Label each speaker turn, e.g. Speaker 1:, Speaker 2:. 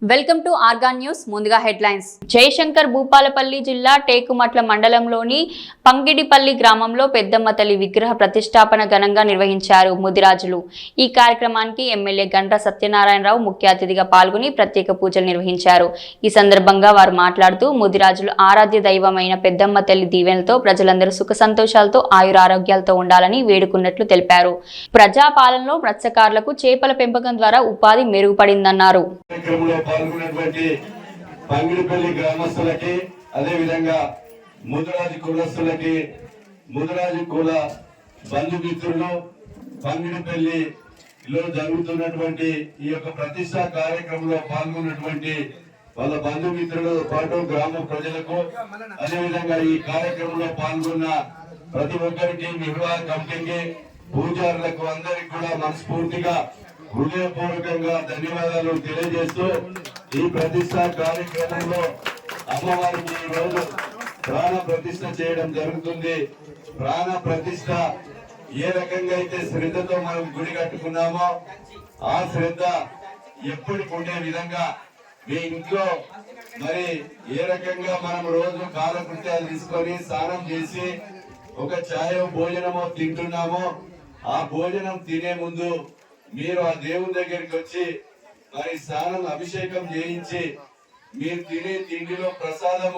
Speaker 1: Welcome to organ news. ముందుగా headlines. Jayashankar Bhupalpally జిల్లా టేకుమట్ల మండలంలోని పంగిడిపల్లి గ్రామంలో పెద్దమ్మ తల్లి విగ్రహ ప్రతిష్టాపన ఘనంగా నిర్వహించారు ముదిరాజులు. ఈ కార్యక్రమానికి ఎమ్మెల్యే గండ్ర సత్యనారాయణరావు ముఖ్య అతిథిగా పాల్గొని ప్రత్యేక పూజలు నిర్వహించారు. ఈ సందర్భంగా వారు మాట్లాడుతూ ముదిరాజులు ఆరాధ్య దైవమైన పెద్దమ్మ తల్లి దీవెనలతో ప్రజలందరూ సుఖ సంతోషాలతో ఆయురారోగ్యాలతో ఉండాలని వేడుకున్నట్లు తెలిపారు. ప్రజాపాలనలో మత్స్యకారులకు చేపల పెంపకం ద్వారా ఉపాధి మెరుగుపడిందన్నారు.
Speaker 2: పాల్గొన్నటువంటి పంగిడిపల్లి గ్రామస్తులకి, అదే విధంగా ముదిరాజు కులస్తులకి, ముదిరాజు కుల బంధుమిత్రులు, పంగిడిపల్లిలో జరుగుతున్నటువంటి ఈ యొక్క ప్రతిష్టా కార్యక్రమంలో పాల్గొన్నటువంటి వాళ్ళ బంధుమిత్రులు పాటు గ్రామ ప్రజలకు, అదే విధంగా ఈ కార్యక్రమంలో పాల్గొన్న ప్రతి ఒక్కరికి, నిర్వాహక కమిటీకి, పూజారులకు అందరికి కూడా మనస్ఫూర్తిగా హృదయపూర్వకంగా ధన్యవాదాలు తెలియజేస్తూ ఈ ప్రతిష్టా కార్యక్రమంలో అమ్మవారికి ఈ రోజు ప్రాణ ప్రతిష్ఠ చేయడం జరుగుతుంది. ప్రాణ ప్రతిష్ఠ ఏ రకంగా అయితే శ్రద్ధతో మనం గుడి కట్టుకున్నామో ఆ శ్రద్ధ ఎప్పటికి ఉండే విధంగా మీ ఇంట్లో మరి ఏ రకంగా మనం రోజు కాలకృత్యాలు తీసుకొని స్నానం చేసి ఒక ఛాయో భోజనమో తింటున్నామో ఆ భోజనం తినే ముందు మీరు ఆ దేవుని దగ్గరికి వచ్చి మరి స్నానం అభిషేకం చేయించి మీరు తినే తిండిలో ప్రసాదము